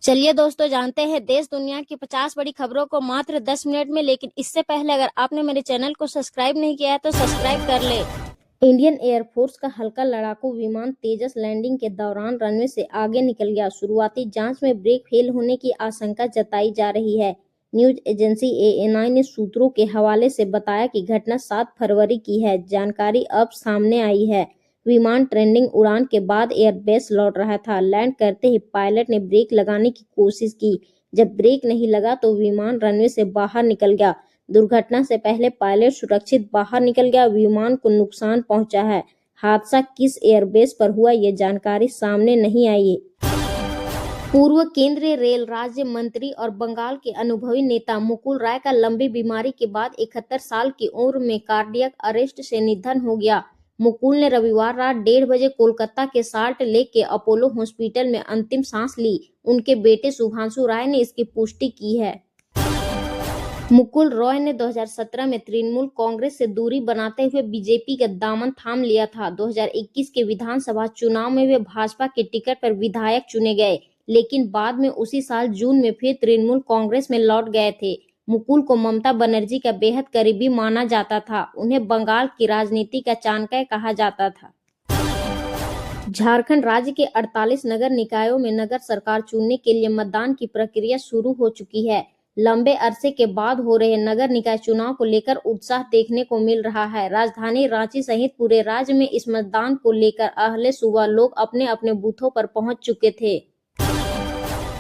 चलिए दोस्तों, जानते हैं देश दुनिया की 50 बड़ी खबरों को मात्र 10 मिनट में। लेकिन इससे पहले अगर आपने मेरे चैनल को सब्सक्राइब नहीं किया है तो सब्सक्राइब कर ले। इंडियन एयरफोर्स का हल्का लड़ाकू विमान तेजस लैंडिंग के दौरान रनवे से आगे निकल गया। शुरुआती जांच में ब्रेक फेल होने की आशंका जताई जा रही है। न्यूज एजेंसी एएनआई ने सूत्रों के हवाले से बताया कि घटना 7 फरवरी की है। जानकारी अब सामने आई है। विमान ट्रेंडिंग उड़ान के बाद एयरबेस लौट रहा था। लैंड करते ही पायलट ने ब्रेक लगाने की कोशिश की। जब ब्रेक नहीं लगा तो विमान रनवे से बाहर निकल गया। दुर्घटना से पहले पायलट सुरक्षित बाहर निकल गया। विमान को नुकसान पहुंचा है। हादसा किस एयरबेस पर हुआ, ये जानकारी सामने नहीं आई। पूर्व केंद्रीय रेल राज्य मंत्री और बंगाल के अनुभवी नेता मुकुल राय का लंबी बीमारी के बाद 71 साल की उम्र में कार्डियक अरेस्ट से निधन हो गया। मुकुल ने रविवार रात 1:30 बजे कोलकाता के साल्ट लेक के अपोलो हॉस्पिटल में अंतिम सांस ली। उनके बेटे शुभांशु राय ने इसकी पुष्टि की है। मुकुल रॉय ने 2017 में तृणमूल कांग्रेस से दूरी बनाते हुए बीजेपी का दामन थाम लिया था। 2021 के विधानसभा चुनाव में वे भाजपा के टिकट पर विधायक चुने गए, लेकिन बाद में उसी साल जून में फिर तृणमूल कांग्रेस में लौट गए थे। मुकुल को ममता बनर्जी का बेहद करीबी माना जाता था। उन्हें बंगाल की राजनीति का चाणक्य कहा जाता था। झारखंड राज्य के 48 नगर निकायों में नगर सरकार चुनने के लिए मतदान की प्रक्रिया शुरू हो चुकी है। लंबे अरसे के बाद हो रहे नगर निकाय चुनाव को लेकर उत्साह देखने को मिल रहा है। राजधानी रांची सहित पूरे राज्य में इस मतदान को लेकर अहले सुबह लोग अपने अपने बूथों पर पहुंच चुके थे।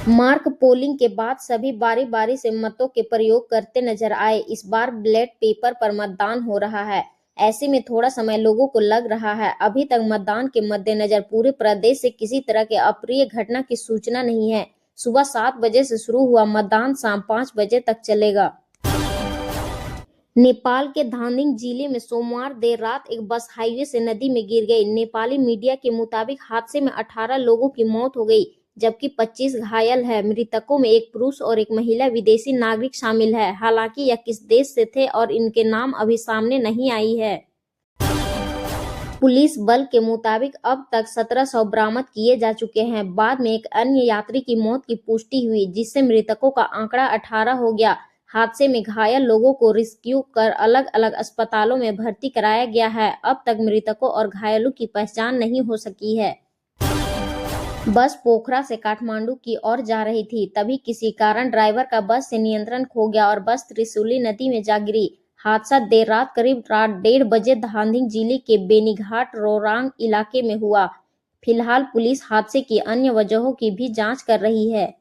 मार्क पोलिंग के बाद सभी बारी बारी से मतों के प्रयोग करते नजर आए। इस बार बैलेट पेपर पर मतदान हो रहा है। ऐसे में थोड़ा समय लोगों को लग रहा है। अभी तक मतदान के मद्देनजर पूरे प्रदेश से किसी तरह के अप्रिय घटना की सूचना नहीं है। सुबह 7 बजे से शुरू हुआ मतदान शाम 5 बजे तक चलेगा। नेपाल के धादिङ जिले में सोमवार देर रात एक बस हाईवे से नदी में गिर गई। नेपाली मीडिया के मुताबिक हादसे में 18 लोगों की मौत हो गई, जबकि 25 घायल है। मृतकों में एक पुरुष और एक महिला विदेशी नागरिक शामिल है। हालांकि यह किस देश से थे और इनके नाम अभी सामने नहीं आई है। पुलिस बल के मुताबिक अब तक 1700 बरामद किए जा चुके हैं। बाद में एक अन्य यात्री की मौत की पुष्टि हुई, जिससे मृतकों का आंकड़ा 18 हो गया। हादसे में घायल लोगों को रेस्क्यू कर अलग अलग अस्पतालों में भर्ती कराया गया है। अब तक मृतकों और घायलों की पहचान नहीं हो सकी है। बस पोखरा से काठमांडू की ओर जा रही थी, तभी किसी कारण ड्राइवर का बस से नियंत्रण खो गया और बस त्रिशूली नदी में जा गिरी। हादसा देर रात करीब रात 1:30 बजे धादिङ जिले के बेनीघाट रोरांग इलाके में हुआ। फिलहाल पुलिस हादसे की अन्य वजहों की भी जांच कर रही है।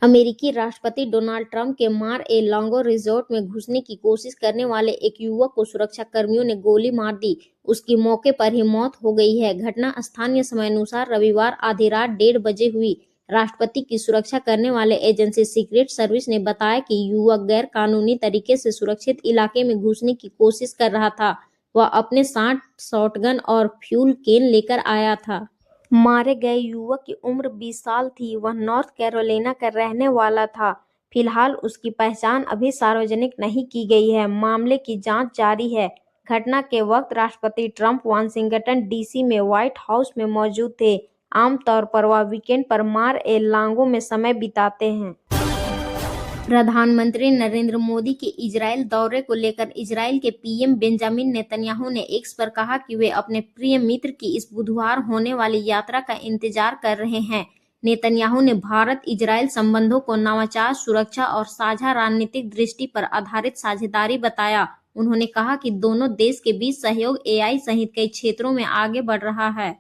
अमेरिकी राष्ट्रपति डोनाल्ड ट्रंप के मार-ए-लागो रिजॉर्ट में घुसने की कोशिश करने वाले एक युवक को सुरक्षा कर्मियों ने गोली मार दी। उसकी मौके पर ही मौत हो गई है। घटना स्थानीय समय अनुसार रविवार आधी रात 1:30 बजे हुई। राष्ट्रपति की सुरक्षा करने वाले एजेंसी सीक्रेट सर्विस ने बताया कि युवक गैर कानूनी तरीके से सुरक्षित इलाके में घुसने की कोशिश कर रहा था। वह अपने साथ शॉटगन और फ्यूल केन लेकर आया था। मारे गए युवक की उम्र 20 साल थी। वह नॉर्थ कैरोलिना का रहने वाला था। फिलहाल उसकी पहचान अभी सार्वजनिक नहीं की गई है। मामले की जांच जारी है। घटना के वक्त राष्ट्रपति ट्रंप वाशिंगटन डीसी में व्हाइट हाउस में मौजूद थे। आमतौर पर वह वीकेंड पर मार-ए-लागो में समय बिताते हैं। प्रधानमंत्री नरेंद्र मोदी के इजरायल दौरे को लेकर इजरायल के पीएम बेंजामिन नेतन्याहू ने एक्स पर कहा कि वे अपने प्रिय मित्र की इस बुधवार होने वाली यात्रा का इंतजार कर रहे हैं। नेतन्याहू ने भारत इजरायल संबंधों को नवाचार, सुरक्षा और साझा रणनीतिक दृष्टि पर आधारित साझेदारी बताया। उन्होंने कहा कि दोनों देश के बीच सहयोग एआई सहित कई क्षेत्रों में आगे बढ़ रहा है।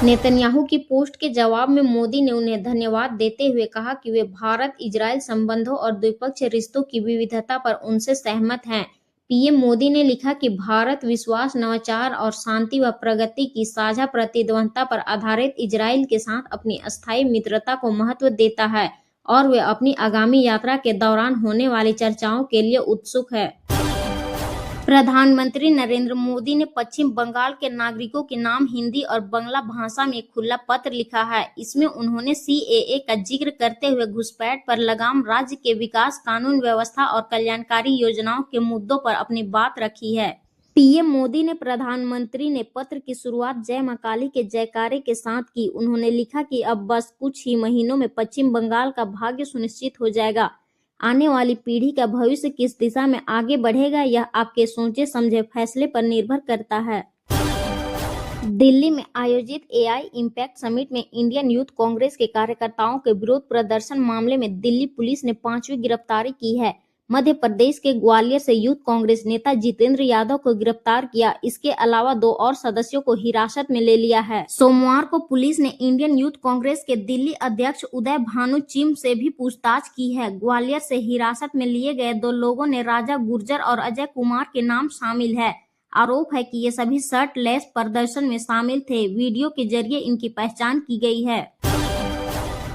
नेतन्याहू की पोस्ट के जवाब में मोदी ने उन्हें धन्यवाद देते हुए कहा कि वे भारत इजरायल संबंधों और द्विपक्षीय रिश्तों की विविधता पर उनसे सहमत हैं। पीएम मोदी ने लिखा कि भारत विश्वास, नवाचार और शांति व प्रगति की साझा प्रतिबद्धता पर आधारित इजरायल के साथ अपनी अस्थायी मित्रता को महत्व देता है और वे अपनी आगामी यात्रा के दौरान होने वाली चर्चाओं के लिए उत्सुक है। प्रधानमंत्री नरेंद्र मोदी ने पश्चिम बंगाल के नागरिकों के नाम हिंदी और बांग्ला भाषा में एक खुला पत्र लिखा है। इसमें उन्होंने सीएए का जिक्र करते हुए घुसपैठ पर लगाम, राज्य के विकास, कानून व्यवस्था और कल्याणकारी योजनाओं के मुद्दों पर अपनी बात रखी है। पीएम मोदी ने प्रधानमंत्री ने पत्र की शुरुआत जय मां काली के जयकारे के साथ की। उन्होंने लिखा कि अब बस कुछ ही महीनों में पश्चिम बंगाल का भाग्य सुनिश्चित हो जाएगा। आने वाली पीढ़ी का भविष्य किस दिशा में आगे बढ़ेगा, यह आपके सोचे समझे फैसले पर निर्भर करता है। दिल्ली में आयोजित एआई इम्पैक्ट समिट में इंडियन यूथ कांग्रेस के कार्यकर्ताओं के विरोध प्रदर्शन मामले में दिल्ली पुलिस ने 5वीं गिरफ्तारी की है। मध्य प्रदेश के ग्वालियर से यूथ कांग्रेस नेता जितेंद्र यादव को गिरफ्तार किया। इसके अलावा 2 और सदस्यों को हिरासत में ले लिया है। सोमवार को पुलिस ने इंडियन यूथ कांग्रेस के दिल्ली अध्यक्ष उदय भानु चिम से भी पूछताछ की है। ग्वालियर से हिरासत में लिए गए 2 लोगों ने राजा गुर्जर और अजय कुमार के नाम शामिल है। आरोप है कि ये सभी शर्टलेस प्रदर्शन में शामिल थे। वीडियो के जरिए इनकी पहचान की गई है।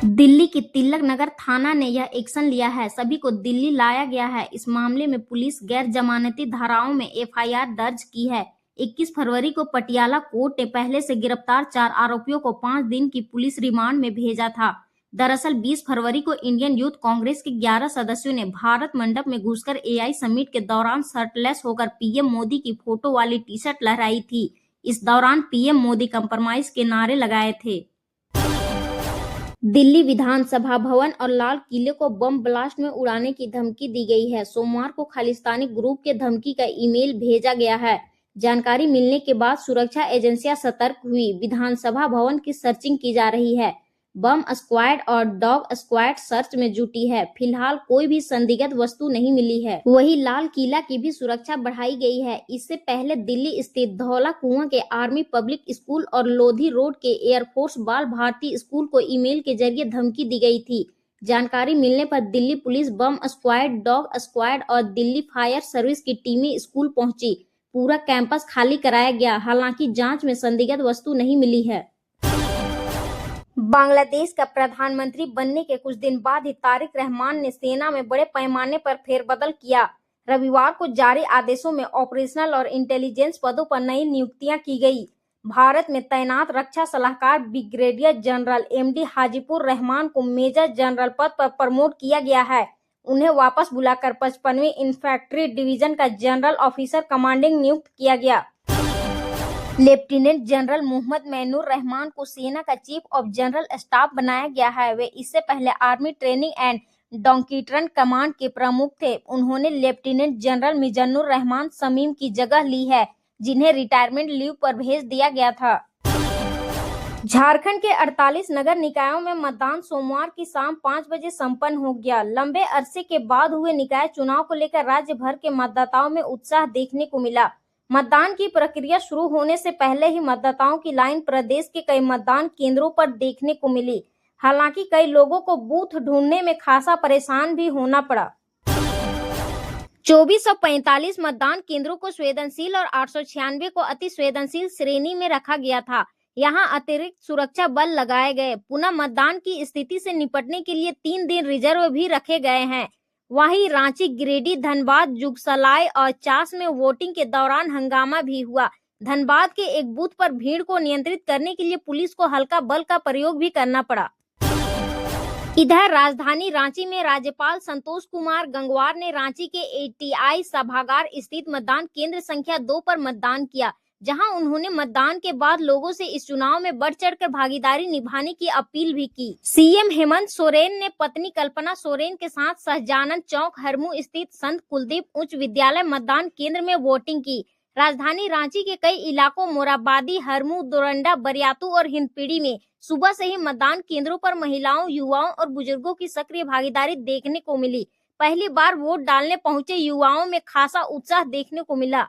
दिल्ली की तिलक नगर थाना ने यह एक्शन लिया है। सभी को दिल्ली लाया गया है। इस मामले में पुलिस गैर जमानती धाराओं में एफआईआर दर्ज की है। 21 फरवरी को पटियाला कोर्ट ने पहले से गिरफ्तार 4 आरोपियों को 5 दिन की पुलिस रिमांड में भेजा था। दरअसल 20 फरवरी को इंडियन यूथ कांग्रेस के 11 सदस्यों ने भारत मंडप में घुसकर एआई समिट के दौरान शर्टलेस होकर पीएम मोदी की फोटो वाली टी-शर्ट लहराई थी। इस दौरान पीएम मोदी कंप्रोमाइज के नारे लगाए थे। दिल्ली विधानसभा भवन और लाल किले को बम ब्लास्ट में उड़ाने की धमकी दी गई है। सोमवार को खालिस्तानी ग्रुप के धमकी का ईमेल भेजा गया है। जानकारी मिलने के बाद सुरक्षा एजेंसियां सतर्क हुई। विधानसभा भवन की सर्चिंग की जा रही है। बम स्क्वाड और डॉग स्क्वाड सर्च में जुटी है। फिलहाल कोई भी संदिग्ध वस्तु नहीं मिली है। वहीं लाल किला की भी सुरक्षा बढ़ाई गई है। इससे पहले दिल्ली स्थित धौला कुआं के आर्मी पब्लिक स्कूल और लोधी रोड के एयरफोर्स बाल भारती स्कूल को ईमेल के जरिए धमकी दी गई थी। जानकारी मिलने पर दिल्ली पुलिस, बम स्क्वाड, डॉग स्क्वाड और दिल्ली फायर सर्विस की टीमें स्कूल पहुंची। पूरा कैंपस खाली कराया गया। हालांकि जांच में संदिग्ध वस्तु नहीं मिली है। बांग्लादेश का प्रधानमंत्री बनने के कुछ दिन बाद ही तारिक रहमान ने सेना में बड़े पैमाने पर फेरबदल किया। रविवार को जारी आदेशों में ऑपरेशनल और इंटेलिजेंस पदों पर नई नियुक्तियां की गई। भारत में तैनात रक्षा सलाहकार brigadier general MD Hajipur Rahman को मेजर जनरल पद पर प्रमोट किया गया है। उन्हें वापस बुलाकर 55वीं इन्फैंट्री डिवीजन का जनरल ऑफिसर कमांडिंग नियुक्त किया गया। Lieutenant general Mohammad manure Rahman को सेना का चीफ ऑफ जनरल स्टाफ बनाया गया है। वे इससे पहले army training and doctrine command के प्रमुख थे। उन्होंने लेफ्टिनेंट जनरल मिजानुर रहमान शमीम की जगह ली है, जिन्हें रिटायरमेंट लीव पर भेज दिया गया था। झारखंड के 48 नगर निकायों में मतदान सोमवार की शाम 5 बजे संपन्न हो गया। लंबे अरसे के बाद हुए निकाय चुनाव को लेकर राज्य भर के मतदाताओं में उत्साह देखने को मिला। मतदान की प्रक्रिया शुरू होने से पहले ही मतदाताओं की लाइन प्रदेश के कई मतदान केंद्रों पर देखने को मिली। हालांकि कई लोगों को बूथ ढूंढने में खासा परेशान भी होना पड़ा। 2445 मतदान केंद्रों को संवेदनशील और 896 को अति संवेदनशील श्रेणी में रखा गया था। यहां अतिरिक्त सुरक्षा बल लगाए गए। पुनः मतदान की स्थिति से निपटने के लिए 3 दिन रिजर्व भी रखे गए हैं। वहीं रांची, गिरिडीह, धनबाद, जुगसलाई और चास में वोटिंग के दौरान हंगामा भी हुआ। धनबाद के एक बूथ पर भीड़ को नियंत्रित करने के लिए पुलिस को हल्का बल का प्रयोग भी करना पड़ा। इधर राजधानी रांची में राज्यपाल संतोष कुमार गंगवार ने रांची के एटीआई सभागार स्थित मतदान केंद्र संख्या 2 पर मतदान किया, जहां उन्होंने मतदान के बाद लोगों से इस चुनाव में बढ़ चढ़कर भागीदारी निभाने की अपील भी की। सीएम हेमंत सोरेन ने पत्नी कल्पना सोरेन के साथ सहजानंद चौक हरमू स्थित संत कुलदीप उच्च विद्यालय मतदान केंद्र में वोटिंग की। राजधानी रांची के कई इलाकों मोराबादी, हरमू, दोरंडा, बरियातू और हिंदपीढ़ी में सुबह से ही मतदान केंद्रों पर महिलाओं, युवाओं और बुजुर्गों की सक्रिय भागीदारी देखने को मिली। पहली बार वोट डालने पहुंचे युवाओं में खासा उत्साह देखने को मिला।